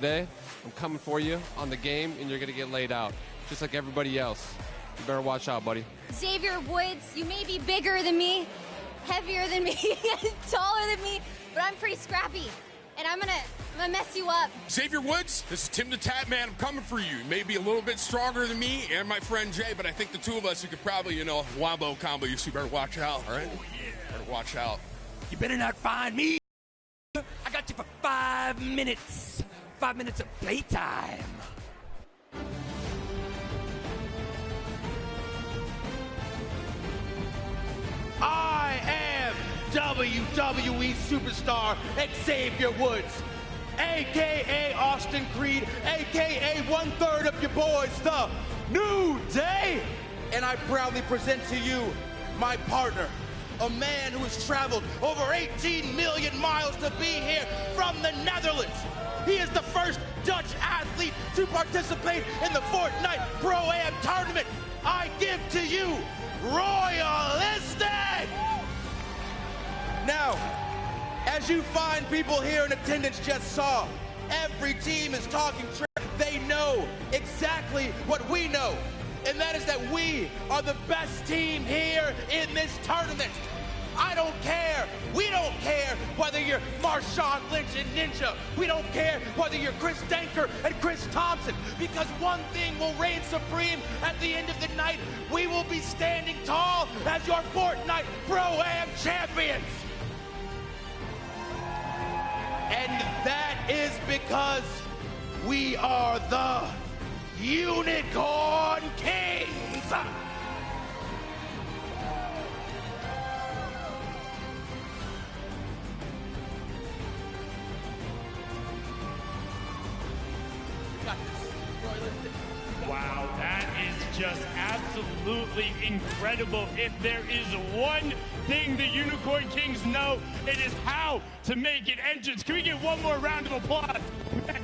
Today, I'm coming for you on the game, and you're going to get laid out, just like everybody else. You better watch out, buddy. Xavier Woods, you may be bigger than me, heavier than me, taller than me, but I'm pretty scrappy, and I'm gonna mess you up. Xavier Woods, this is Tim the Tap Man. I'm coming for you. You may be a little bit stronger than me and my friend Jay, but I think the two of us, you could probably, wombo combo you, so you better watch out, all right? Oh, yeah. Better watch out. You better not find me. I got you for 5 minutes. 5 minutes of playtime. I am WWE superstar Xavier Woods, a.k.a. Austin Creed, a.k.a. 1/3 of your boys, the New Day. And I proudly present to you my partner, a man who has traveled over 18 million miles to be here from the Netherlands. He is the first Dutch athlete to participate in the Fortnite Pro-Am tournament. I give to you Royalistic! Now, as you fine people here in attendance just saw, every team is talking trash. They know exactly what we know, and that is that we are the best team here in this tournament. I don't care. We don't care whether you're Marshawn Lynch and Ninja. We don't care whether you're Chris Danker and Chris Thompson, because one thing will reign supreme at the end of the night. We will be standing tall as your Fortnite Pro-Am champions. And that is because we are the Unicorn Kings. Wow, that is just absolutely incredible. If there is one thing the Unicorn Kings know, it is how to make an entrance. Can we get one more round of applause?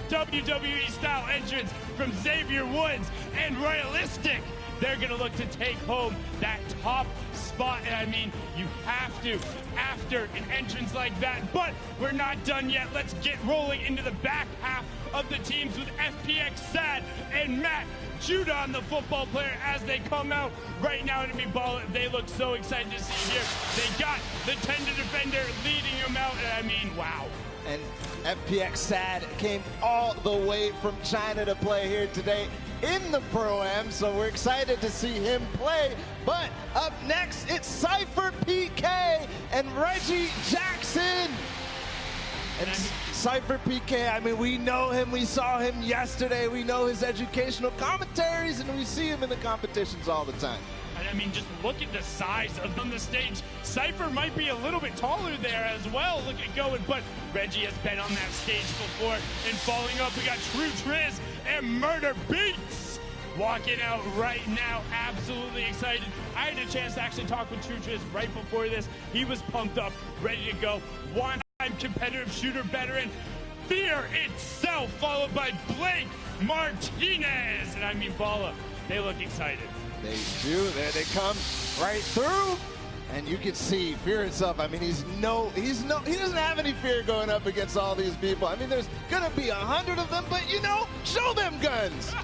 WWE-style entrance from Xavier Woods and Royalistic. They're going to look to take home that top spot. And I mean, you have to after an entrance like that. But we're not done yet. Let's get rolling into the back half of the teams with FPX Sad and Matt Judon, the football player, as they come out right now. And they look so excited to see you here. They got the tender defender leading them out. And I mean, wow. And FPX Sad came all the way from China to play here today in the Pro-Am, so we're excited to see him play. But up next, it's Cypher PK and Reggie Jackson. And Cypher PK, I mean, we know him. We saw him yesterday. We know his educational commentaries, and we see him in the competitions all the time. And I mean, just look at the size of on the stage. Cypher might be a little bit taller there as well. Look at going, but Reggie has been on that stage before. And following up, we got True Triz and Murder Beats walking out right now. Absolutely excited. I had a chance to actually talk with True Triz right before this. He was pumped up, ready to go. One-time competitive shooter veteran, Fear itself, followed by Blake Martinez. And I mean, Bala, they look excited. They do. There they come right through. And you can see Fear itself. I mean, he doesn't have any fear going up against all these people. I mean, there's gonna be 100 of them, but show them guns.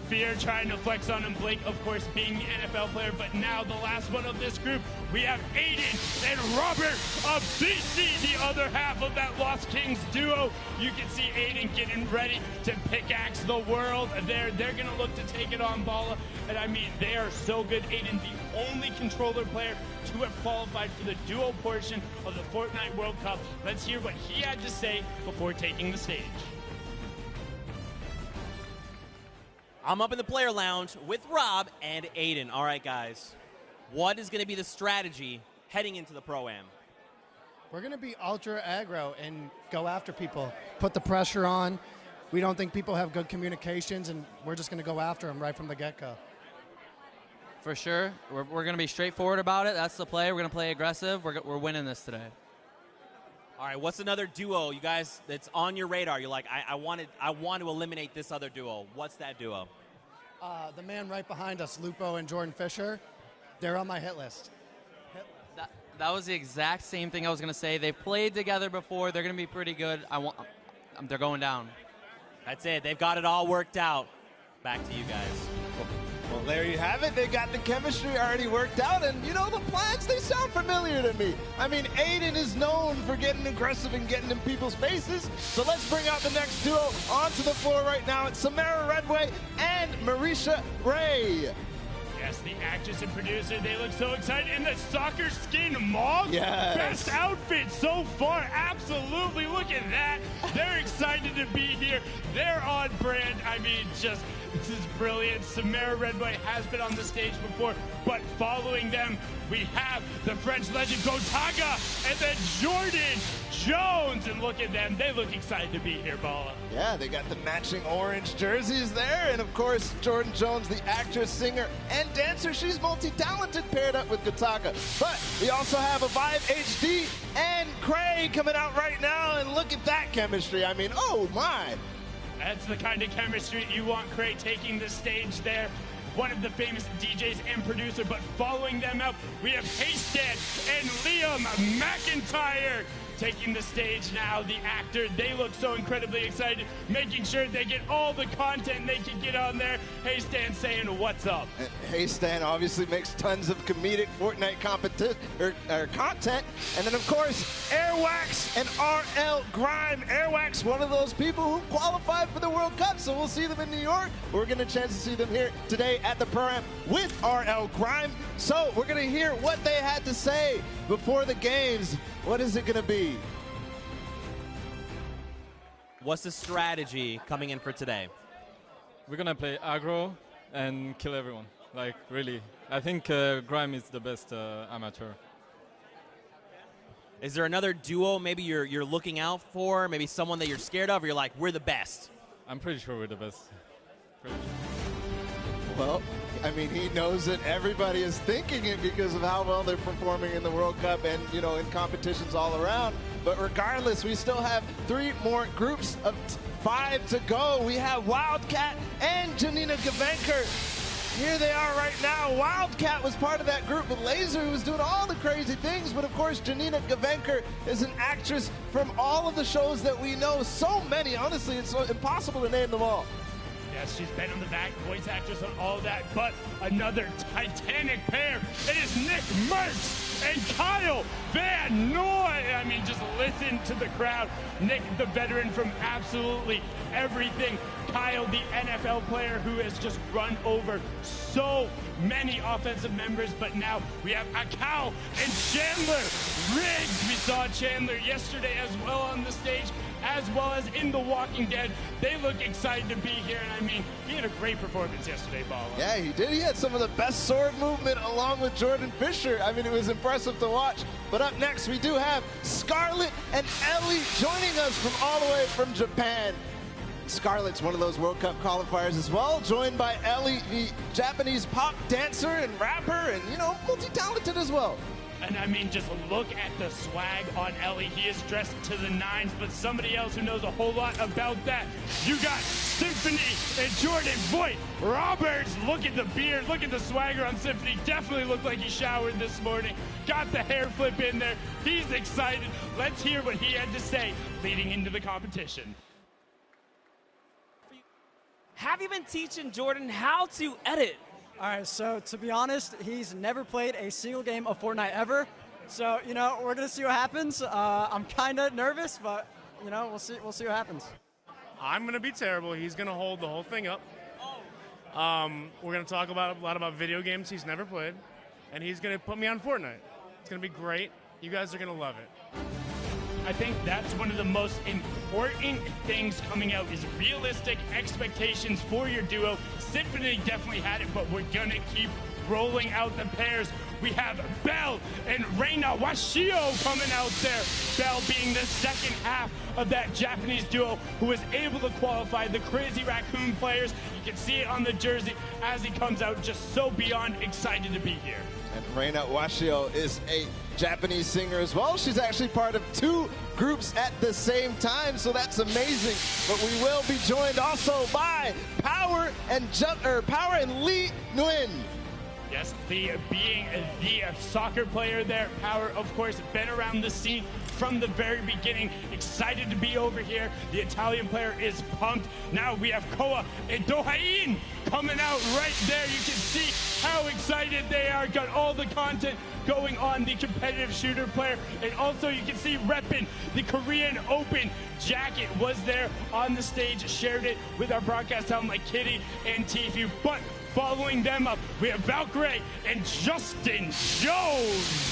Fear trying to flex on him. Blake, of course, being the NFL player, but now the last one of this group, we have Aiden and Robert of BC, the other half of that Lost Kings duo. You can see Aiden getting ready to pickaxe the world. They're going to look to take it on Bala, and I mean, they are so good. Aiden, the only controller player to have qualified for the duo portion of the Fortnite World Cup. Let's hear what he had to say before taking the stage. I'm up in the player lounge with Rob and Aiden. All right, guys, what is going to be the strategy heading into the Pro-Am? We're going to be ultra aggro and go after people, put the pressure on. We don't think people have good communications, and we're just going to go after them right from the get-go. For sure. We're going to be straightforward about it. That's the play. We're going to play aggressive. We're winning this today. All right, what's another duo, you guys, that's on your radar? You're like, I want to eliminate this other duo. What's that duo? The man right behind us, Lupo and Jordan Fisher, they're on my hit list. That was the exact same thing I was going to say. They've played together before. They're going to be pretty good. they're going down. That's it. They've got it all worked out. Back to you guys. Well, there you have it. They got the chemistry already worked out, and you know, the plans, they sound familiar to me. I mean, Aiden is known for getting aggressive and getting in people's faces. So let's bring out the next duo onto the floor right now. It's Samara Redway and Marisha Ray. Yes, the actress and producer, they look so excited in the soccer skin mauve. Yes. Best outfit so far, absolutely. Look at that. They're excited to be here. They're on brand. I mean, just, this is brilliant. Samara Redway has been on the stage before, but following them, we have the French legend Gotaga and then Jordan Jones. And look at them. They look excited to be here, Bala. Yeah, they got the matching orange jerseys there. And of course, Jordan Jones, the actress, singer, and dancer. She's multi-talented, paired up with Gotaga. But we also have a Vibe HD and Cray coming out right now. And look at that chemistry. I mean, oh my. That's the kind of chemistry you want. Cray taking the stage there. One of the famous DJs and producer, but following them out, we have Haystan and Liam McIntyre taking the stage now. The actor, they look so incredibly excited, making sure they get all the content they can get on there. Haystan saying, what's up? Haystan obviously makes tons of comedic Fortnite content. And then, of course, Airwax and RL Grime. Airwax, one of those people who qualified for the World Cup, so we'll see them in New York. We're going to chance to see them here today at the Pro-Am with RL Grime. So we're going to hear what they had to say before the games. What is it going to be? What's the strategy coming in for today? We're going to play aggro and kill everyone. Like, really. I think Grime is the best amateur. Is there another duo maybe you're looking out for? Maybe someone that you're scared of, or you're like, we're the best? I'm pretty sure we're the best. Pretty sure. Well, I mean, he knows that everybody is thinking it because of how well they're performing in the World Cup and, you know, in competitions all around. But regardless, we still have 3 more groups of 5 to go. We have Wildcat and Janina Gavenker. Here they are right now. Wildcat was part of that group with Laser, who was doing all the crazy things. But, of course, Janina Gavenker is an actress from all of the shows that we know. So many, honestly, it's so impossible to name them all. Yes, she's been on the back, voice actress on all that, but another titanic pair. It is Nick Merckx and Kyle Van Noy. I mean, just listen to the crowd. Nick, the veteran from absolutely everything. Kyle, the NFL player who has just run over so many offensive members, but now we have Akau and Chandler Riggs. We saw Chandler yesterday as well on the stage, as well as in The Walking Dead. They look excited to be here, and I mean, he had a great performance yesterday, Bala. Yeah, he did. He had some of the best sword movement along with Jordan Fisher. I mean, it was impressive to watch. But up next, we do have Scarlett and Ellie joining us from all the way from Japan. Scarlett's one of those World Cup qualifiers as well, joined by Ellie, the Japanese pop dancer and rapper, and, you know, multi-talented as well. And I mean, just look at the swag on Ellie. He is dressed to the nines, but somebody else who knows a whole lot about that. You got Symphony and Jordan Voight Roberts. Look at the beard, look at the swagger on Symphony. Definitely looked like he showered this morning. Got the hair flip in there. He's excited. Let's hear what he had to say leading into the competition. Have you been teaching Jordan how to edit? All right, so to be honest, he's never played a single game of Fortnite ever. So, you know, we're going to see what happens. I'm kind of nervous, but, you know, we'll see what happens. I'm going to be terrible. He's going to hold the whole thing up. We're going to talk a lot about video games he's never played, and he's going to put me on Fortnite. It's going to be great. You guys are going to love it. I think that's one of the most important things coming out is realistic expectations for your duo. Symphony definitely had it, but we're going to keep rolling out the pairs. We have Belle and Reina Washio coming out there. Belle being the second half of that Japanese duo who was able to qualify the Crazy Raccoon players. You can see it on the jersey as he comes out, just so beyond excited to be here. And Reina Washio is a Japanese singer as well. She's actually part of 2 groups at the same time, so that's amazing. But we will be joined also by Power and Lee Nguyen. Yes, being the soccer player there, Power, of course, been around the scene from the very beginning. Excited to be over here. The Italian player is pumped. Now we have Koa and Donte Here coming out right there. You can see how excited they are. Got all the content going on the competitive shooter player. And also you can see repping the Korean Open jacket was there on the stage. Shared it with our broadcast talent like Kitty and Tifu. But following them up, we have Valkyrie and Justin Jones.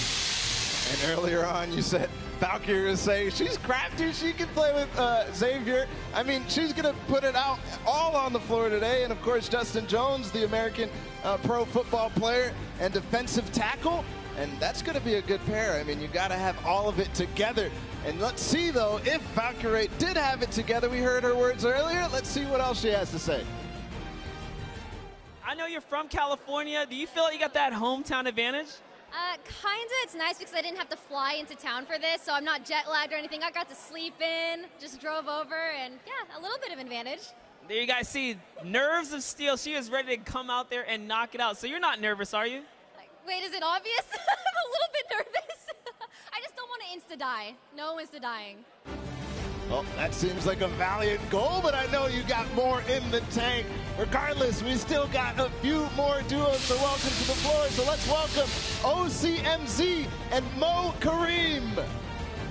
And earlier on, you said Valkyrie was saying she's crafty. She can play with Xavier. I mean, she's going to put it out all on the floor today. And, of course, Justin Jones, the American pro football player and defensive tackle. And that's going to be a good pair. I mean, you got to have all of it together. And let's see, though, if Valkyrie did have it together. We heard her words earlier. Let's see what else she has to say. I know you're from California. Do you feel like you got that hometown advantage? Kinda. It's nice because I didn't have to fly into town for this, so I'm not jet lagged or anything. I got to sleep in, just drove over, and yeah, a little bit of advantage. There you guys see, nerves of steel. She is ready to come out there and knock it out. So you're not nervous, are you? Wait, is it obvious? I'm a little bit nervous. I just don't want to insta-die. No insta-dying. Well, that seems like a valiant goal, but I know you got more in the tank. Regardless, we still got a few more duos to welcome to the floor, so let's welcome OCMZ and Mo Kareem.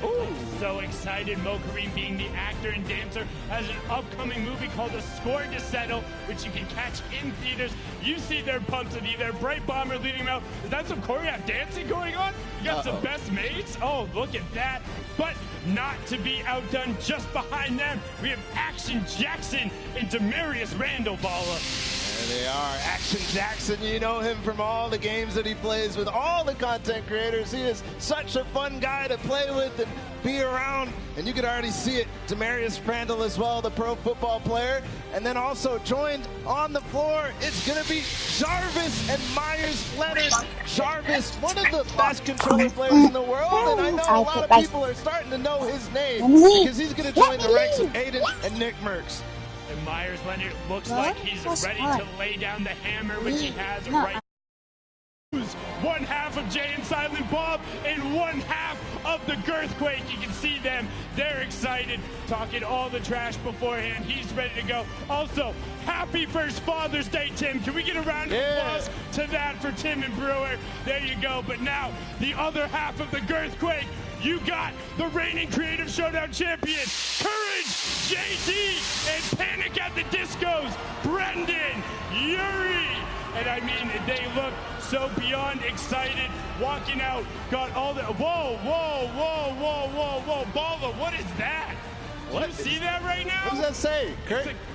Ooh. So excited. Mo Kareem, being the actor and dancer, has an upcoming movie called A Score to Settle, which you can catch in theaters. You see their pumps and either Bright Bomber leading them out. Is that some choreographed dancing going on? You got some best mates? Oh, look at that. But not to be outdone, just behind them, we have Action Jackson and Demarius Randall Balla. There they are. Action Jackson, you know him from all the games that he plays with all the content creators. He is such a fun guy to play with and be around. And you can already see it. Demarius Randall as well, the pro football player. And then also joined on the floor, it's going to be Jarvis and Myers Leonard. Jarvis, one of the best controller players in the world. And I know a lot of people are starting to know his name because he's going to join the ranks of Aiden and Nick Merckx. And Myers Leonard looks like he's ready to lay down the hammer, which he has right. One half of Jay and Silent Bob and one half of the Girthquake. You can see them. They're excited, talking all the trash beforehand. He's ready to go. Also, happy first Father's Day, Tim. Can we get a round of applause to that for Tim and Brewer? There you go. But now, the other half of the Girthquake. You got the reigning Creative Showdown champion, Courage, JD, and Panic at the Discos, Brendan, Yuri. And I mean, they look so beyond excited, walking out, got all the, whoa, Balla, what is that? Do you see that right now? What does that say?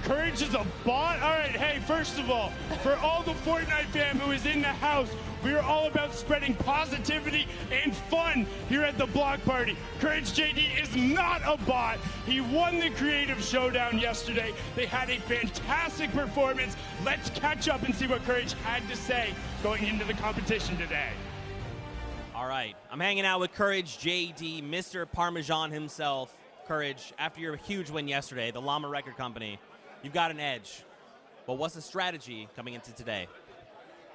Courage is a bot? All right, hey, first of all, for all the Fortnite fam who is in the house, we are all about spreading positivity and fun here at the Block Party. Courage JD is not a bot. He won the Creative Showdown yesterday. They had a fantastic performance. Let's catch up and see what Courage had to say going into the competition today. All right, I'm hanging out with Courage JD, Mr. Parmesan himself. Courage, after your huge win yesterday, the Llama Record Company, you've got an edge. But what's the strategy coming into today?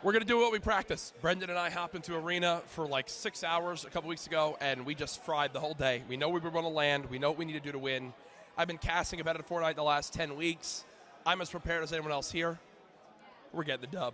We're going to do what we practice. Brendan and I hopped into arena for like 6 hours a couple weeks ago, and we just fried the whole day. We know we were going to land. We know what we need to do to win. I've been casting about it Fortnite the last 10 weeks. I'm as prepared as anyone else here. We're getting the dub.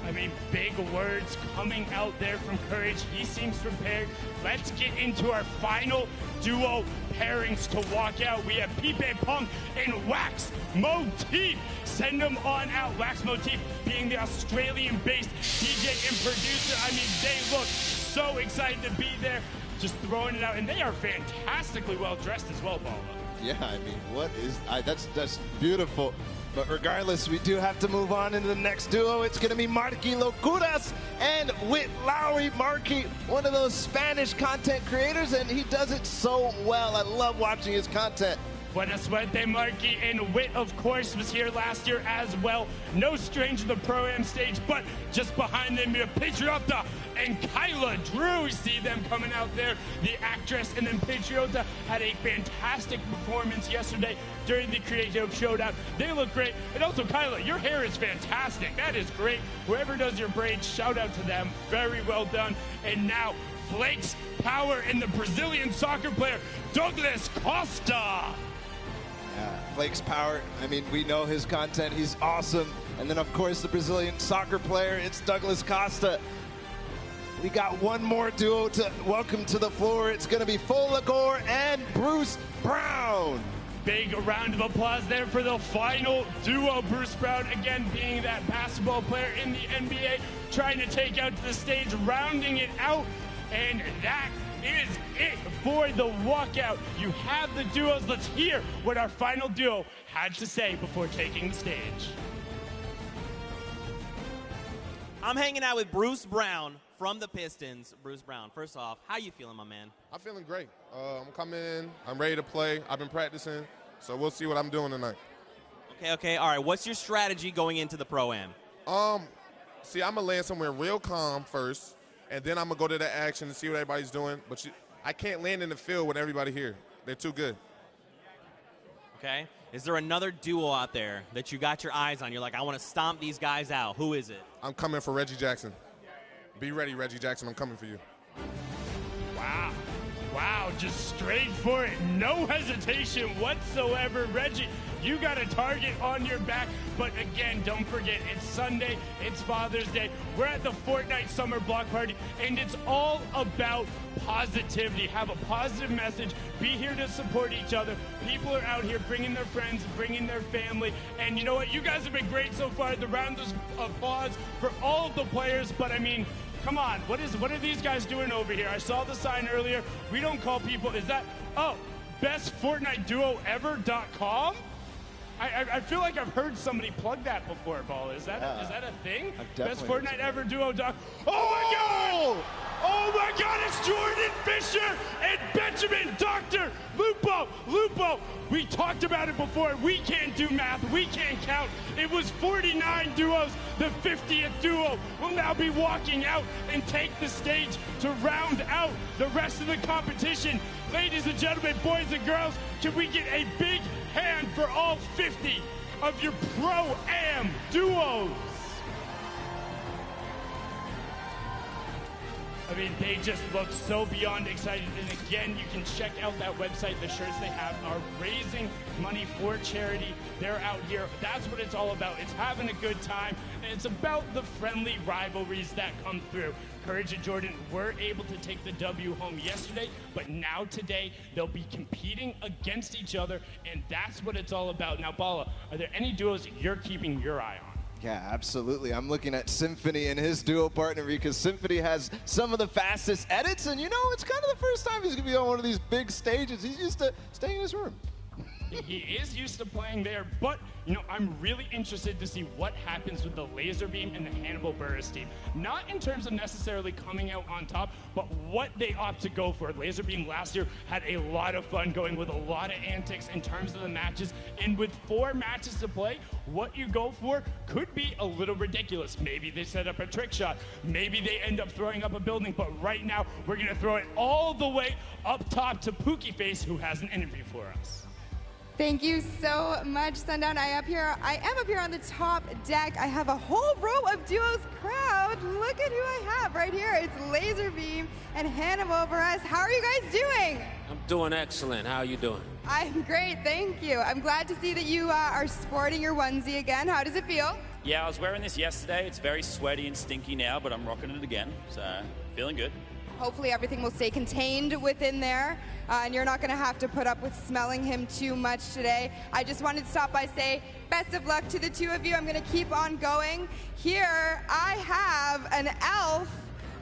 I mean, big words coming out there from Courage. He seems prepared. Let's get into our final duo pairings to walk out. We have Pipe Punk and Wax Motif. Send them on out. Wax Motif being the Australian-based DJ and producer. I mean, they look so excited to be there, just throwing it out. And they are fantastically well-dressed as well, Balla. Yeah, I mean, what is... that's beautiful. But regardless, we do have to move on into the next duo. It's going to be Marky Locuras and Whit Lowry. Marky, one of those Spanish content creators, and he does it so well. I love watching his content. Buena suerte, Marky. And Wit, of course, was here last year as well. No stranger to the Pro-Am stage, but just behind them, Patriota and Kyla Drew. See them coming out there, the actress. And then Patriota had a fantastic performance yesterday during the Creative Showdown. They look great. And also, Kyla, your hair is fantastic. That is great. Whoever does your braids, shout out to them. Very well done. And now, Flakes Power and the Brazilian soccer player, Douglas Costa. Flakes Power, I mean, we know his content. He's awesome. And then, of course, the Brazilian soccer player, it's Douglas Costa. We got one more duo to welcome to the floor. It's going to be Folagor and Bruce Brown. Big round of applause there for the final duo. Bruce Brown, again, being that basketball player in the NBA, trying to take out to the stage, rounding it out. And that is it for the walkout. You have the duos. Let's hear what our final duo had to say before taking the stage. I'm hanging out with Bruce Brown from the Pistons. Bruce Brown, first off, how you feeling, my man? I'm feeling great. I'm coming in. I'm ready to play. I've been practicing, so we'll see what I'm doing tonight. Okay. All right. What's your strategy going into the Pro-Am? See, I'm going to land somewhere real calm first, and then I'm going to go to the action and see what everybody's doing. But I can't land in the field with everybody here. They're too good. Okay. Is there another duo out there that you got your eyes on? You're like, I want to stomp these guys out. Who is it? I'm coming for Reggie Jackson. Be ready, Reggie Jackson. I'm coming for you. Wow, just straight for it. No hesitation whatsoever. Reggie, you got a target on your back. But again, don't forget, it's Sunday, it's Father's Day. We're at the Fortnite Summer Block Party, and it's all about positivity. Have a positive message. Be here to support each other. People are out here bringing their friends, bringing their family. And you know what? You guys have been great so far. The round of applause for all of the players. But, I mean, come on, what are these guys doing over here? I saw the sign earlier. We don't call people, is that, bestfortniteduoever.com? I feel like I've heard somebody plug that before, Ball. Is that a thing? Bestfortniteeverduo.com. Oh my God! Oh my God, it's Jordan Fisher and Benjamin Dr. Lupo. We talked about it before. We can't do math. We can't count. It was 49 duos. The 50th duo will now be walking out and take the stage to round out the rest of the competition. Ladies and gentlemen, boys and girls, can we get a big hand for all 50 of your Pro-Am duos? I mean, they just look so beyond excited. And again, you can check out that website. The shirts they have are raising money for charity. They're out here. That's what it's all about. It's having a good time. And it's about the friendly rivalries that come through. Courage and Jordan were able to take the W home yesterday, but now today they'll be competing against each other, and that's what it's all about. Now, Bala, are there any duos you're keeping your eye on? Yeah, absolutely. I'm looking at Symphony and his duo partner because Symphony has some of the fastest edits, and you know, it's kind of the first time he's going to be on one of these big stages. He's used to staying in his room. He is used to playing there, but, you know, I'm really interested to see what happens with the Laser Beam and the Hannibal Buress team. Not in terms of necessarily coming out on top, but what they opt to go for. Laser Beam last year had a lot of fun going with a lot of antics in terms of the matches, and with 4 matches to play, what you go for could be a little ridiculous. Maybe they set up a trick shot. Maybe they end up throwing up a building, but right now, we're going to throw it all the way up top to Pookie Face, who has an interview for us. Thank you so much, Sundown. I am up here on the top deck. I have a whole row of duos crowd. Look at who I have right here. It's Laser Beam and Hannibal Buress. How are you guys doing? I'm doing excellent. How are you doing? I'm great, thank you. I'm glad to see that you are sporting your onesie again. How does it feel? Yeah, I was wearing this yesterday. It's very sweaty and stinky now, but I'm rocking it again, so feeling good. Hopefully everything will stay contained within there, and you're not going to have to put up with smelling him too much today. I just wanted to stop by, say best of luck to the two of you. I'm going to keep on going. Here I have an elf.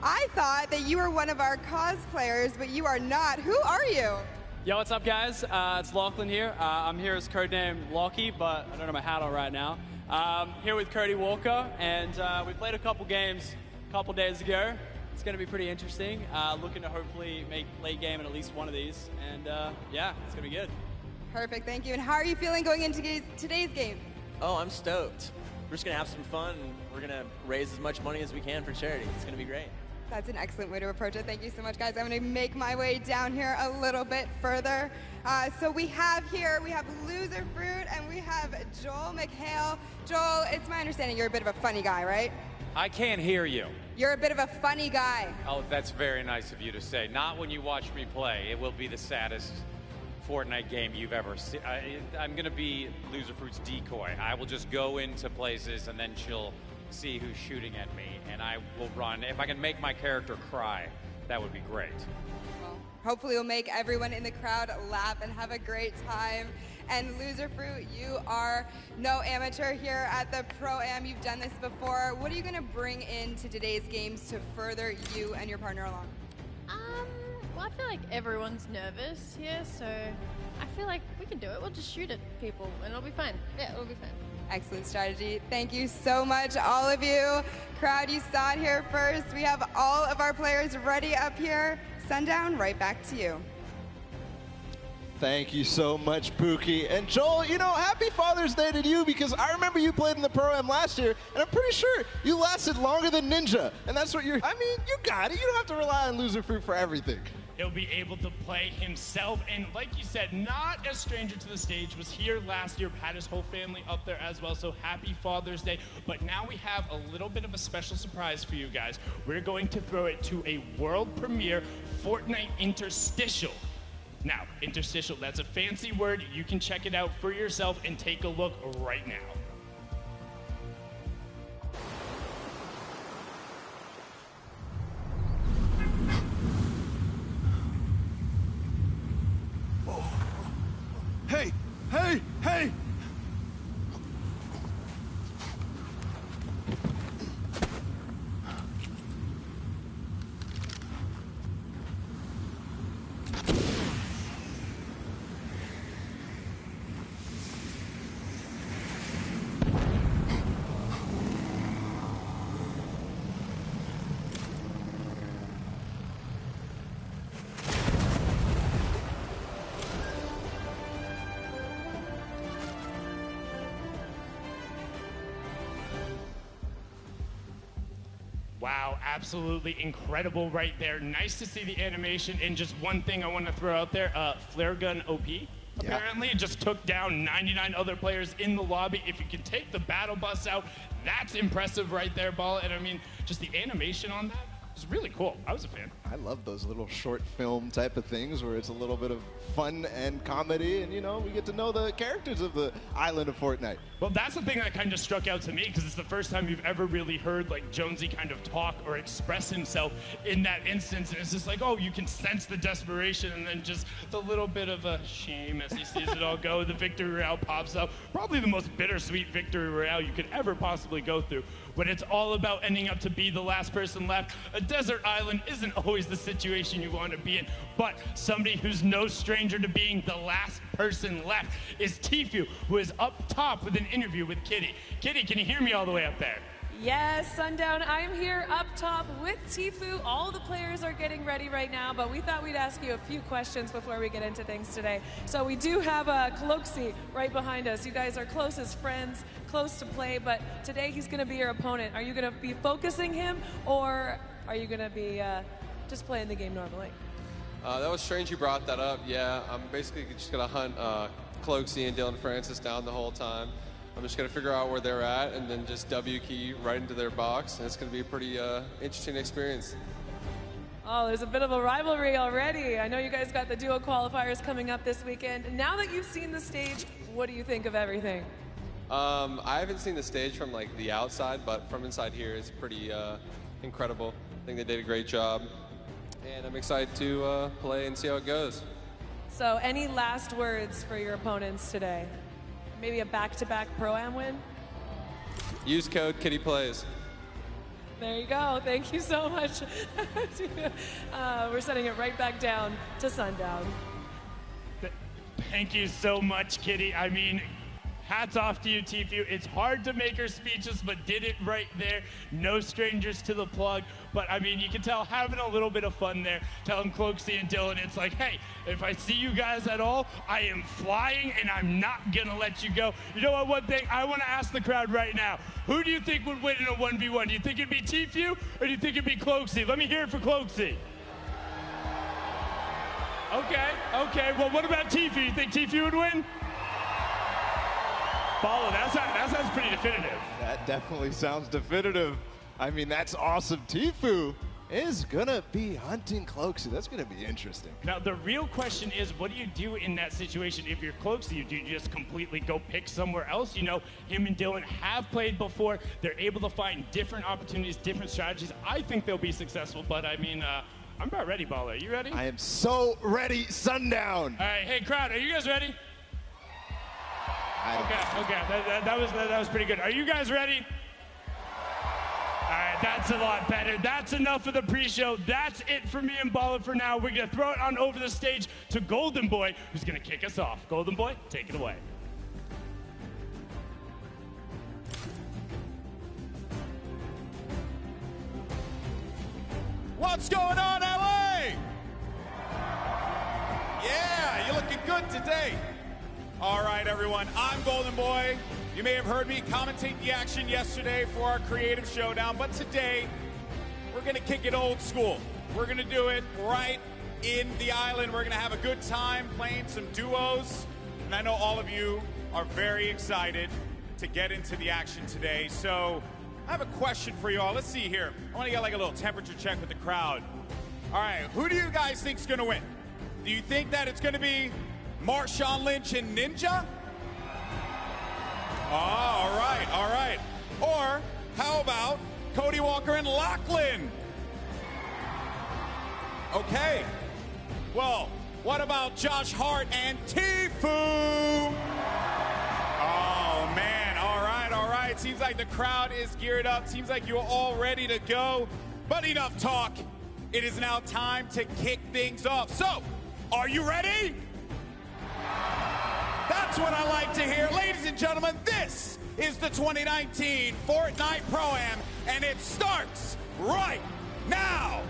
I thought that you were one of our cosplayers, but you are not. Who are you? Yo, what's up, guys? It's Lachlan here. I'm here as codename Lockie, but I don't have my hat on right now. Here with Cody Walker, and we played a couple games a couple days ago. It's going to be pretty interesting. Looking to hopefully make late game in at least one of these. And yeah, it's going to be good. Perfect, thank you. And how are you feeling going into today's game? Oh, I'm stoked. We're just going to have some fun, and we're going to raise as much money as we can for charity. It's going to be great. That's an excellent way to approach it. Thank you so much, guys. I'm going to make my way down here a little bit further. So we have Loser Fruit, and we have Joel McHale. Joel, it's my understanding you're a bit of a funny guy, right? I can't hear you. You're a bit of a funny guy. Oh, that's very nice of you to say. Not when you watch me play. It will be the saddest Fortnite game you've ever seen. I'm going to be Loser Fruit's decoy. I will just go into places, and then she'll see who's shooting at me, and I will run. If I can make my character cry, that would be great. Well, hopefully we'll make everyone in the crowd laugh and have a great time. And Loser Fruit, you are no amateur here at the Pro-Am. You've done this before. What are you going to bring into today's games to further you and your partner along? Well, I feel like everyone's nervous here, so I feel like we can do it. We'll just shoot at people, and it'll be fine. Yeah, it'll be fine. Excellent strategy. Thank you so much, all of you. Crowd, you saw it here first. We have all of our players ready up here. Sundown, right back to you. Thank you so much, Pookie. And Joel, you know, happy Father's Day to you, because I remember you played in the Pro-Am last year, and I'm pretty sure you lasted longer than Ninja. And that's what I mean, you got it. You don't have to rely on Loser Fruit for everything. He'll be able to play himself, and like you said, not a stranger to the stage, was here last year, had his whole family up there as well, so happy Father's Day. But now we have a little bit of a special surprise for you guys. We're going to throw it to a world premiere Fortnite interstitial. Now, interstitial, that's a fancy word. You can check it out for yourself and take a look right now. Hey! Hey! Hey! Wow, absolutely incredible right there. Nice to see the animation. And just one thing I want to throw out there, Flare Gun OP. Apparently, it just took down 99 other players in the lobby. If you can take the battle bus out, that's impressive right there, Ball. And I mean, just the animation on that was really cool. I was a fan. I love those little short film type of things where it's a little bit of fun and comedy, and, you know, we get to know the characters of the island of Fortnite. Well, that's the thing that kind of struck out to me, because it's the first time you've ever really heard, like, Jonesy kind of talk or express himself in that instance. And it's just like, oh, you can sense the desperation, and then just the little bit of a shame as he sees it all go. The victory royale pops up. Probably the most bittersweet victory royale you could ever possibly go through. When it's all about ending up to be the last person left. A desert island isn't always the situation you want to be in, but somebody who's no stranger to being the last person left is Tfue, who is up top with an interview with Kitty. Kitty, can you hear me all the way up there? Yes, Sundown, I'm here up top with Tfue. All the players are getting ready right now, but we thought we'd ask you a few questions before we get into things today. So we do have Cloaksy right behind us. You guys are close as friends, close to play, but today he's going to be your opponent. Are you going to be focusing him, or are you going to be just playing the game normally? That was strange you brought that up. Yeah, I'm basically just going to hunt Cloaksy and Dylan Francis down the whole time. I'm just going to figure out where they're at and then just W key right into their box, and it's going to be a pretty interesting experience. Oh, there's a bit of a rivalry already. I know you guys got the duo qualifiers coming up this weekend. Now that you've seen the stage, what do you think of everything? I haven't seen the stage from like the outside, but from inside here, it's pretty incredible. I think they did a great job, and I'm excited to play and see how it goes. So any last words for your opponents today? Maybe a back-to-back Pro-Am win? Use code KittyPlays. There you go. Thank you so much. We're sending it right back down to Sundown. Thank you so much, Kitty. I mean, hats off to you, Tfue. It's hard to make her speechless, but did it right there. No strangers to the plug. But, I mean, you can tell having a little bit of fun there. Telling Cloaksy and Dylan, it's like, hey, if I see you guys at all, I am flying, and I'm not going to let you go. You know what, one thing? I want to ask the crowd right now. Who do you think would win in a 1v1? Do you think it'd be Tfue, or do you think it'd be Cloaksy? Let me hear it for Cloaksy. Okay. Well, what about Tfue? You think Tfue would win? Bala, that sounds pretty definitive. That definitely sounds definitive. I mean, that's awesome. Tfue is going to be hunting Cloaksy. That's going to be interesting. Now, the real question is, what do you do in that situation if you're Cloaksy? Do you just completely go pick somewhere else? You know, him and Dylan have played before. They're able to find different opportunities, different strategies. I think they'll be successful, but I mean, I'm about ready, Bala. Are you ready? I am so ready, Sundown. All right, hey, crowd, are you guys ready? Okay. That was pretty good. Are you guys ready? All right, that's a lot better. That's enough of the pre-show. That's it for me and Bala for now. We're going to throw it on over the stage to Golden Boy, who's going to kick us off. Golden Boy, take it away. What's going on, LA? Yeah, you're looking good today. All right, everyone, I'm Golden Boy. You may have heard me commentate the action yesterday for our creative showdown, but today we're going to kick it old school. We're going to do it right in the island. We're going to have a good time playing some duos, and I know all of you are very excited to get into the action today. So I have a question for you all. Let's see here. I want to get like a little temperature check with the crowd. All right, who do you guys think is going to win? Do you think that it's going to be Marshawn Lynch and Ninja? Oh, all right. Or how about Cody Walker and Lachlan? Okay. Well, what about Josh Hart and Tfue? Oh, man. All right. Seems like the crowd is geared up. Seems like you're all ready to go. But enough talk. It is now time to kick things off. So, are you ready? That's what I like to hear. Ladies and gentlemen, this is the 2019 Fortnite Pro-Am, and it starts right now.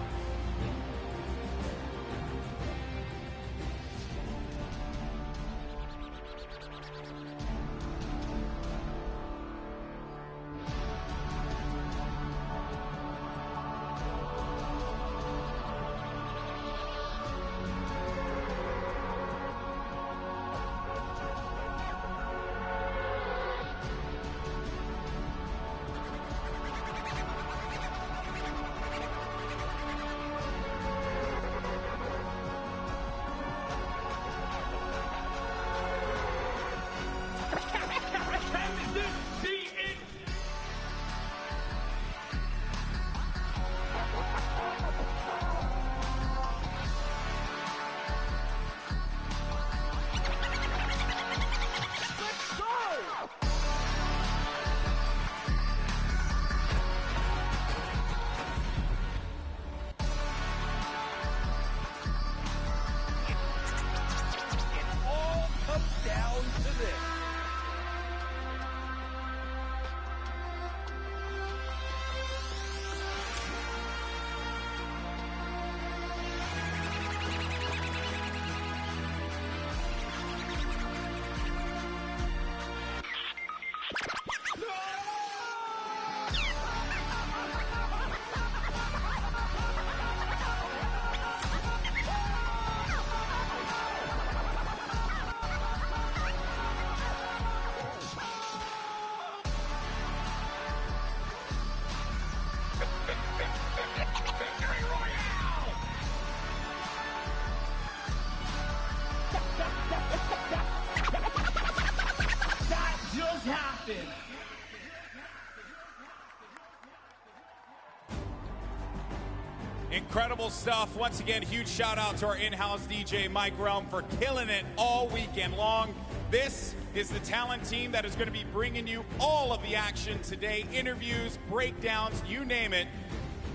Incredible stuff. Once again, huge shout out to our in-house DJ Mike Realm for killing it all weekend long. This is the talent team that is going to be bringing you all of the action today. Interviews, breakdowns, you name it.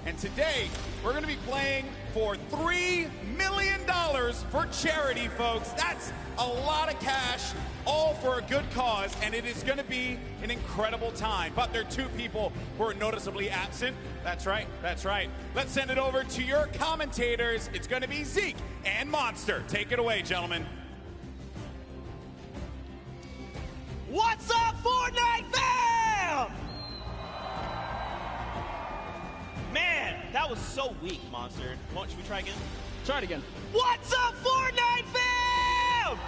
And today, we're going to be playing for $3 million for charity, folks. That's a lot of cash, all for a good cause, and it is going to be an incredible time. But there are two people who are noticeably absent. That's right, that's right. Let's send it over to your commentators. It's going to be Zeke and Monster. Take it away, gentlemen. What's up, Fortnite fam? Man, that was so weak, Monster. Should we try again? Try it again. What's up, Fortnite fam?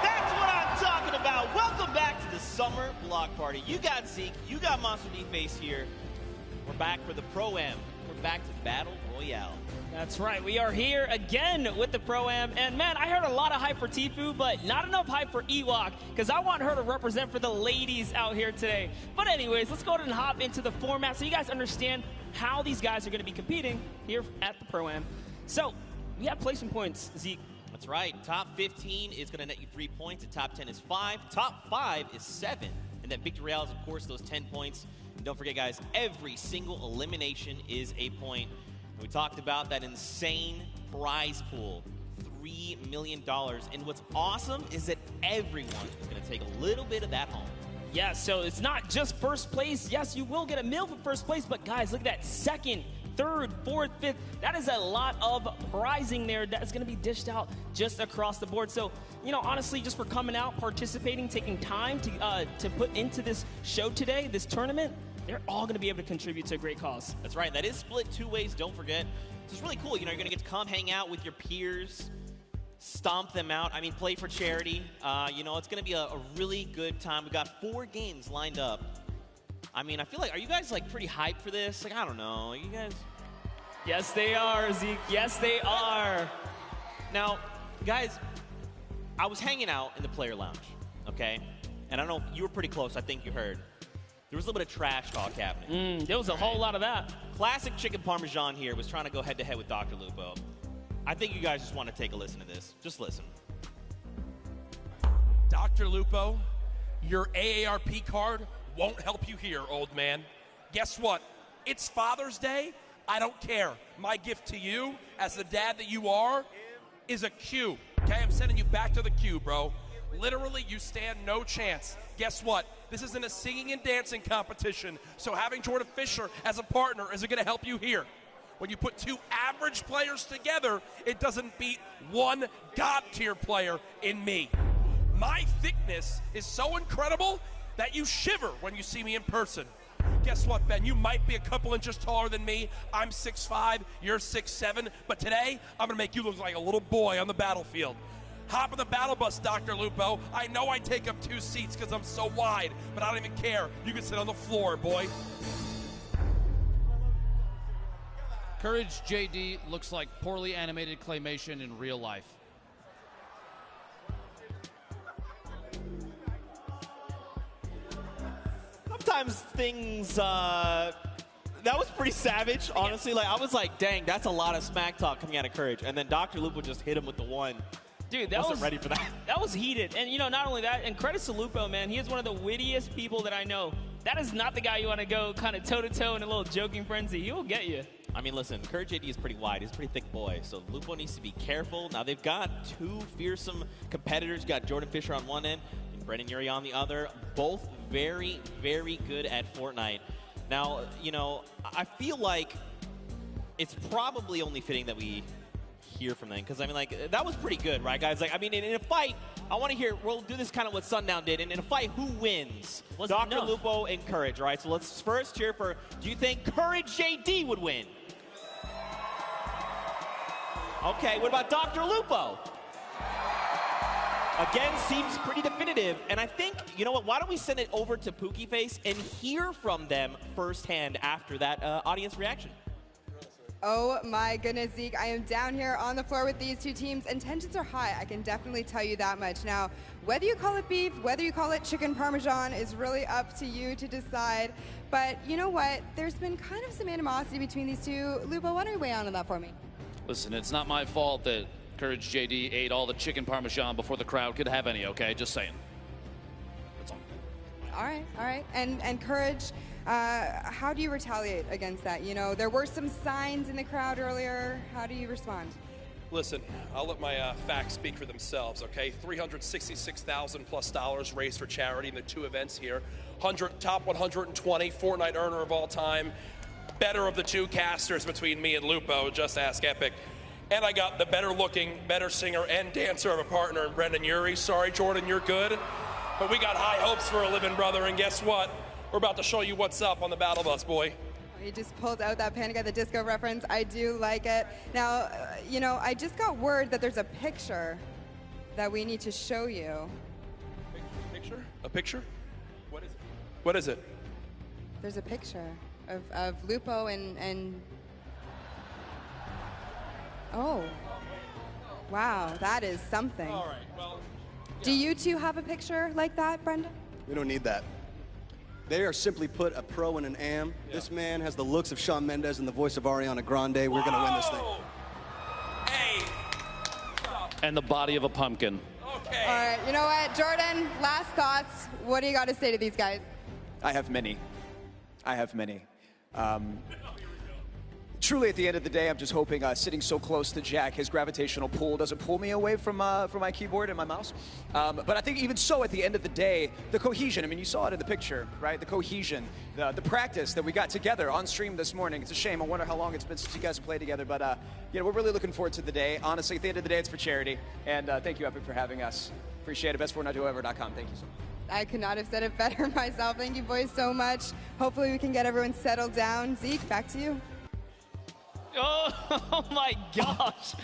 That's what I'm talking about. Welcome back to the Summer Block Party. You got Zeke, you got Monster D-Face here. We're back for the Pro-Am. We're back to Battle Royale. That's right. We are here again with the Pro-Am. And, man, I heard a lot of hype for Tfue, but not enough hype for Ewok, because I want her to represent for the ladies out here today. But anyways, let's go ahead and hop into the format so you guys understand how these guys are going to be competing here at the Pro-Am. So, we have placement points, Zeke. That's right. Top 15 is going to net you 3 points. The top 10 is 5. Top 5 is 7. And then Victory Royale is, of course, those 10 points. And don't forget, guys, every single elimination is a point. We talked about that insane prize pool, $3 million. And what's awesome is that everyone is going to take a little bit of that home. Yeah, so it's not just first place. Yes, you will get a meal for first place, but guys, look at that second, third, fourth, fifth. That is a lot of prizing there that's going to be dished out just across the board. So, you know, honestly, just for coming out, participating, taking time to put into this show today, this tournament, they're all going to be able to contribute to a great cause. That's right. That is split 2 ways. Don't forget. So it's really cool. You know, you're going to get to come hang out with your peers, stomp them out. I mean, play for charity. You know, it's going to be a really good time. We've got 4 games lined up. I mean, I feel like, are you guys, like, pretty hyped for this? Like, I don't know. Are you guys? Yes, they are, Zeke. Yes, they are. Now, guys, I was hanging out in the player lounge, okay? And I don't know, you were pretty close. I think you heard. There was a little bit of trash talk happening. There was a whole lot of that. Classic Chicken Parmesan here was trying to go head-to-head with Dr. Lupo. I think you guys just want to take a listen to this. Just listen. Dr. Lupo, your AARP card won't help you here, old man. Guess what? It's Father's Day. I don't care. My gift to you, as the dad that you are, is a Q. Okay, I'm sending you back to the queue, bro. Literally, you stand no chance. Guess what? This isn't a singing and dancing competition, so having Jordan Fisher as a partner isn't going to help you here. When you put 2 average players together, it doesn't beat 1 God-tier player in me. My thickness is so incredible that you shiver when you see me in person. Guess what, Ben? You might be a couple inches taller than me. I'm 6'5", you're 6'7", but today, I'm going to make you look like a little boy on the battlefield. Hop on the battle bus, Dr. Lupo. I know I take up 2 seats because I'm so wide, but I don't even care. You can sit on the floor, boy. Courage JD looks like poorly animated claymation in real life. Sometimes things, that was pretty savage, honestly. Like, I was like, dang, that's a lot of smack talk coming out of Courage. And then Dr. Lupo just hit him with the one. Dude, that wasn't ready for that. That was heated. And, you know, not only that, and credits to Lupo, man. He is one of the wittiest people that I know. That is not the guy you want to go kind of toe-to-toe in a little joking frenzy. He will get you. I mean, listen, Courage JD is pretty wide. He's a pretty thick boy. So Lupo needs to be careful. Now, they've got 2 fearsome competitors. You got Jordan Fisher on one end and Brendan Urie on the other. Both very, very good at Fortnite. Now, you know, I feel like it's probably only fitting that we hear from them, because I mean, like, that was pretty good, right, guys? Like, I mean, in a fight, I want to hear, we'll do this kind of what Sundown did, and in a fight, who wins? Dr. Lupo and Courage, right? So let's first cheer for, do you think Courage JD would win? Okay, what about Dr. Lupo? Again, seems pretty definitive, and I think, you know what, why don't we send it over to Pookie Face and hear from them firsthand after that audience reaction? Oh my goodness, Zeke, I am down here on the floor with these 2 teams, and tensions are high. I can definitely tell you that much. Now, whether you call it beef, whether you call it chicken parmesan is really up to you to decide. But you know what? There's been kind of some animosity between these 2. Lupo, why don't you weigh on that for me? Listen, it's not my fault that Courage JD ate all the chicken parmesan before the crowd could have any, okay? Just saying. That's all. All right. And Courage, how do you retaliate against that? You know, there were some signs in the crowd earlier. How do you respond? Listen, I'll let my facts speak for themselves, okay? $366,000+ raised for charity in the 2 events here. Top 120 Fortnite earner of all time. Better of the 2 casters between me and Lupo, just ask Epic. And I got the better looking, better singer and dancer of a partner in Brendan Urie. Sorry, Jordan, you're good. But we got high hopes for a living brother, and guess what? We're about to show you what's up on the battle bus, boy. You just pulled out that Panic at the Disco reference. I do like it. Now, you know, I just got word that there's a picture that we need to show you. Picture? A picture? What is it? What is it? There's a picture of Lupo and oh, wow, that is something. All right, well. Yeah. Do you two have a picture like that, Brendan? We don't need that. They are simply put a pro and an am. Yeah. This man has the looks of Shawn Mendes and the voice of Ariana Grande. We're going to win this thing. Hey. And the body of a pumpkin. Okay. All right, you know what, Jordan, last thoughts. What do you got to say to these guys? I have many. Truly, at the end of the day, I'm just hoping sitting so close to Jack, his gravitational pull doesn't pull me away from my keyboard and my mouse. But I think even so, at the end of the day, the cohesion, I mean, you saw it in the picture, right? The cohesion, the practice that we got together on stream this morning. It's a shame. I wonder how long it's been since you guys played together. But, you know, we're really looking forward to the day. Honestly, at the end of the day, it's for charity. And thank you, Epic, for having us. Appreciate it. BestFortniteDuoEver.com. Thank you so much. I could not have said it better myself. Thank you boys so much. Hopefully we can get everyone settled down. Zeke, back to you. Oh my gosh.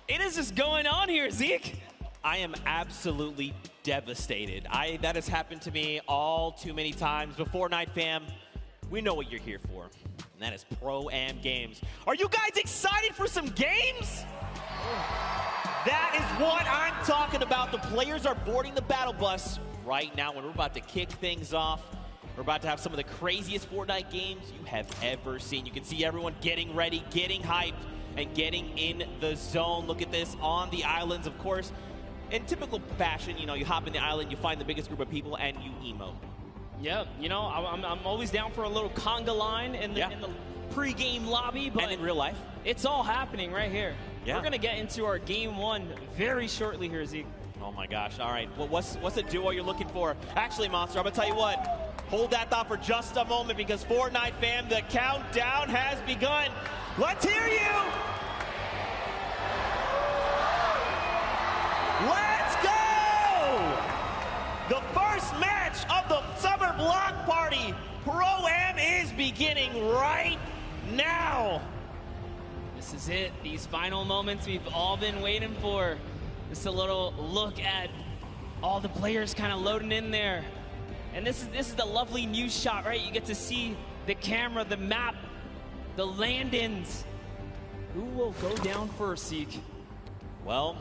It is just going on here, Zeke. I am absolutely devastated. That has happened to me all too many times. But Fortnite fam, we know what you're here for, and that is Pro-Am games. Are you guys excited for some games? That is what I'm talking about. The players are boarding the battle bus right now, and we're about to kick things off. We're about to have some of the craziest Fortnite games you have ever seen. You can see everyone getting ready, getting hyped, and getting in the zone. Look at this on the islands, of course. In typical fashion, you know, you hop in the island, you find the biggest group of people, and you emote. Yeah, you know, I'm always down for a little conga line in the pre-game lobby. But and in real life. It's all happening right here. Yeah. We're going to get into our game 1 very shortly here, Zeke. Oh my gosh, all right. Well, what's a duo you're looking for? Actually, Monster, I'm going to tell you what. Hold that thought for just a moment because Fortnite fam, the countdown has begun. Let's hear you. Let's go. The first match of the Summer Block Party Pro-Am is beginning right now. This is it. These final moments we've all been waiting for. Just a little look at all the players kind of loading in there. And this is the lovely news shot, right? You get to see the camera, the map, the land-ins. Who will go down first, Zeke? Well,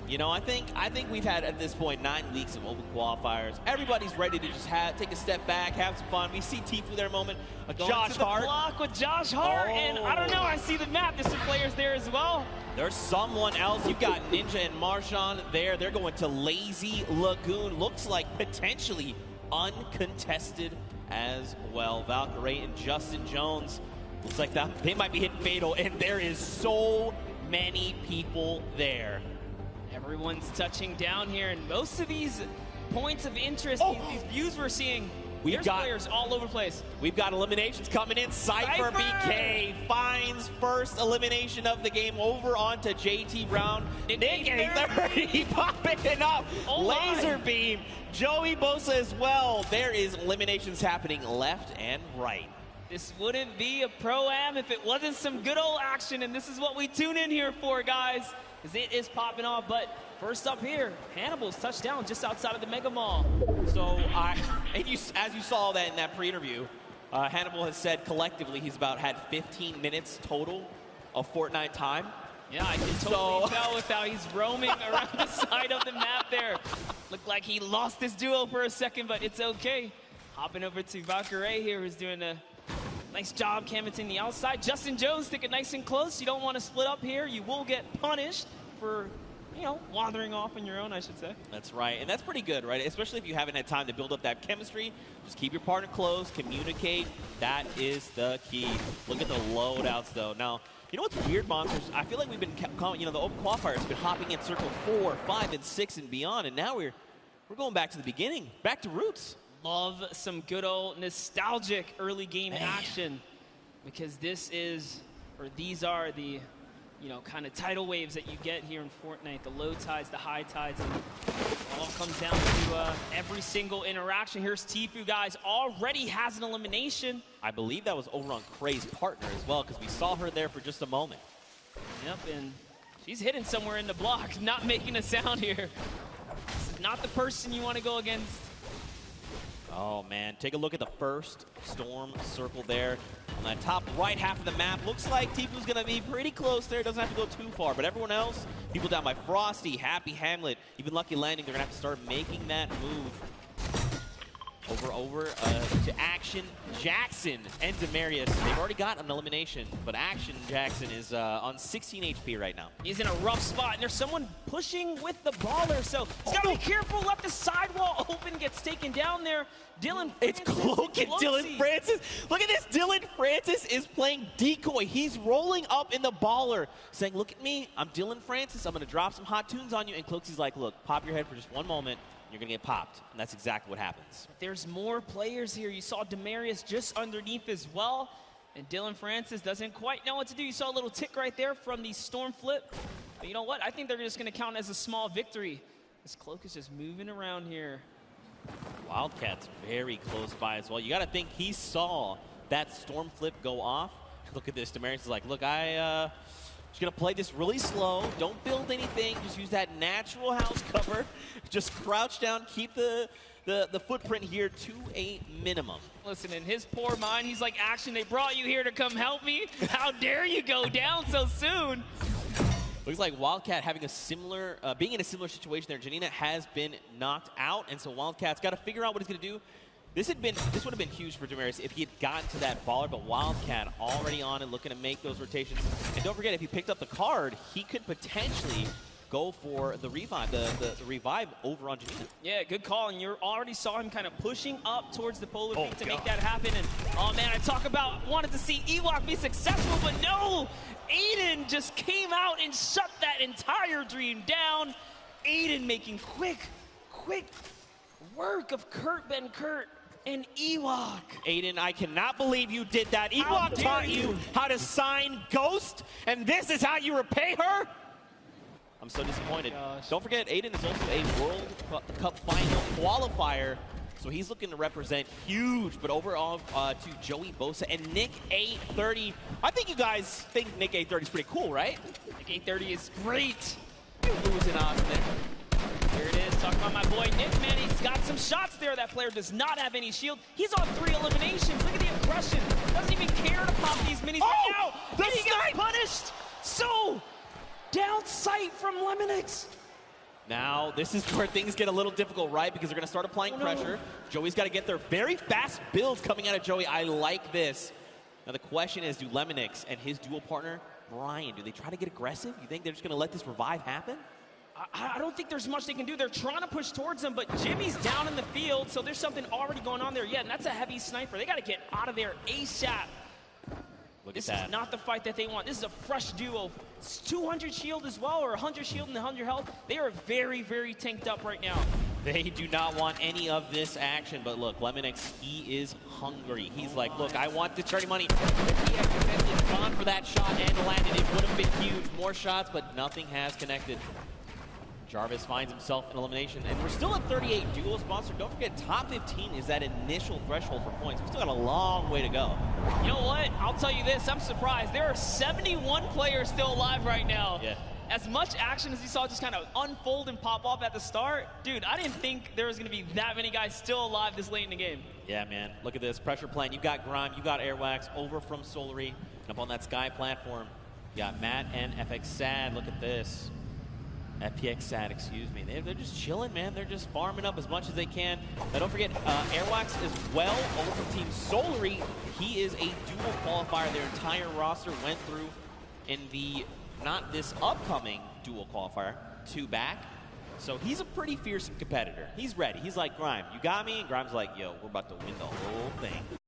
you know, I think we've had at this point 9 weeks of open qualifiers. Everybody's ready to just take a step back, have some fun. We see Tfue there a moment. Josh Hart. Block with Josh Hart, and I don't know. I see the map. There's some players there as well. There's someone else. You've got Ninja and Marshawn there. They're going to Lazy Lagoon. Looks like potentially uncontested as well. Valkyrie and Justin Jones. Looks like they might be hitting fatal, and there is so many people there. Everyone's touching down here, and most of these points of interest, these views we're seeing, there's players all over the place. We've got eliminations coming in. Cypher BK finds first elimination of the game over onto JT Brown. Nick A30 popping it up. Laser Beam. Joey Bosa as well. There is eliminations happening left and right. This wouldn't be a Pro-Am if it wasn't some good old action, and this is what we tune in here for, guys, because it is popping off. But first up here, Hannibal's touchdown just outside of the Mega Mall. So, as you saw that in that pre-interview, Hannibal has said collectively he's had 15 minutes total of Fortnite time. Yeah, I can totally tell with how he's roaming around the side of the map there. Looked like he lost his duo for a second, but it's okay. Hopping over to Valkyrie here, who's doing a nice job canvassing the outside. Justin Jones sticking nice and close. You don't want to split up here. You will get punished for you know, wandering off on your own, I should say. That's right, and that's pretty good, right? Especially if you haven't had time to build up that chemistry. Just keep your partner close, communicate. That is the key. Look at the loadouts, though. Now, you know what's weird, Monsters? I feel like we've been, you know, the open qualifier has been hopping in circle 4, 5, and 6 and beyond, and now we're going back to the beginning, back to roots. Love some good old nostalgic early game action, because this is, or these are the, you know, kind of tidal waves that you get here in Fortnite, the low tides, the high tides, and it all comes down to every single interaction. Here's Tfue, guys, already has an elimination. I believe that was over on Cray's partner as well, because we saw her there for just a moment. Yep, and she's hidden somewhere in the block, not making a sound here. This is not the person you want to go against. Oh, man. Take a look at the first storm circle there. On that top right half of the map, looks like Tfue's going to be pretty close there. Doesn't have to go too far. But everyone else, people down by Frosty, Happy Hamlet, even Lucky Landing, they're going to have to start making that move. Over to Action Jackson and Demarius. They've already got an elimination, but Action Jackson is on 16 HP right now. He's in a rough spot, and there's someone pushing with the baller, so he's got to be careful. Left the sidewall open, gets taken down there. Dylan Francis. It's Cloak and Dylan Francis. Look at this. Dylan Francis is playing decoy. He's rolling up in the baller, saying, look at me. I'm Dylan Francis. I'm going to drop some hot tunes on you. And Cloaksy's like, look, pop your head for just one moment. You're going to get popped, and that's exactly what happens. There's more players here. You saw Demarius just underneath as well, and Dylan Francis doesn't quite know what to do. You saw a little tick right there from the storm flip, but you know what? I think they're just going to count as a small victory. This Cloak is just moving around here. Wildcat's very close by as well. You got to think he saw that storm flip go off. Look at this. Demarius is like, look, just going to play this really slow. Don't build anything. Just use that natural house cover. Just crouch down. Keep the footprint here to a minimum. Listen, in his poor mind, he's like, Action, they brought you here to come help me? How dare you go down so soon? Looks like Wildcat having a similar, being in a similar situation there. Janina has been knocked out, and so Wildcat's got to figure out what he's going to do. This would have been huge for Demarius if he had gotten to that baller, but Wildcat already on and looking to make those rotations. And don't forget, if he picked up the card, he could potentially go for the revive, the revive over on Janina. Yeah, good call, and you already saw him kind of pushing up towards the polar peak to make that happen. And oh man, I talk about wanted to see Ewok be successful, but no! Aiden just came out and shut that entire dream down. Aiden making quick work of Kurt Benkert and Ewok. Aiden, I cannot believe you did that. Ewok taught you how to sign Ghost, and this is how you repay her? I'm so disappointed. Don't forget, Aiden is also a World Cup final qualifier, so he's looking to represent huge. But overall, to Joey Bosa and Nick A30. I think you guys think Nick A30 is pretty cool, right? Nick A30 is great. Losing on there. Here it is, talking about my boy Nick, man. He's got some shots there. That player does not have any shield. He's on 3 eliminations. Look at the aggression. Doesn't even care to pop these minis right now. The and he gets punished. So, down sight from Lemonix. Now, this is where things get a little difficult, right? Because they're going to start applying pressure. Joey's got to get their very fast builds coming out of Joey. I like this. Now, the question is, do Lemonix and his dual partner, Brian, do they try to get aggressive? You think they're just going to let this revive happen? I don't think there's much they can do. They're trying to push towards him, but Jimmy's down in the field, so there's something already going on there. Yeah, and that's a heavy sniper. They got to get out of there ASAP. This is not the fight that they want. This is a fresh duo. It's 200 shield as well, or 100 shield and 100 health. They are very, very tanked up right now. They do not want any of this action, but look, Lemonix, he is hungry. He's like, look, I want the charity money. If he had gone for that shot and landed, it would have been huge. More shots, but nothing has connected. Jarvis finds himself in elimination, and we're still at 38 dual sponsor. Don't forget, top 15 is that initial threshold for points. We've still got a long way to go. You know what? I'll tell you this. I'm surprised. There are 71 players still alive right now. Yeah. As much action as you saw just kind of unfold and pop off at the start, dude, I didn't think there was going to be that many guys still alive this late in the game. Yeah, man. Look at this. Pressure playing. You got Grime, you got Airwax over from Solary, and up on that Sky platform. You got Matt and FX Sad. Look at this. FPX Sad, excuse me. They're just chilling, man. They're just farming up as much as they can. Now, don't forget, Airwax as well over from Team Solary. He is a dual qualifier. Their entire roster went through in the, not this upcoming dual qualifier, 2 back. So he's a pretty fearsome competitor. He's ready. He's like, Grime, you got me? And Grime's like, yo, we're about to win the whole thing.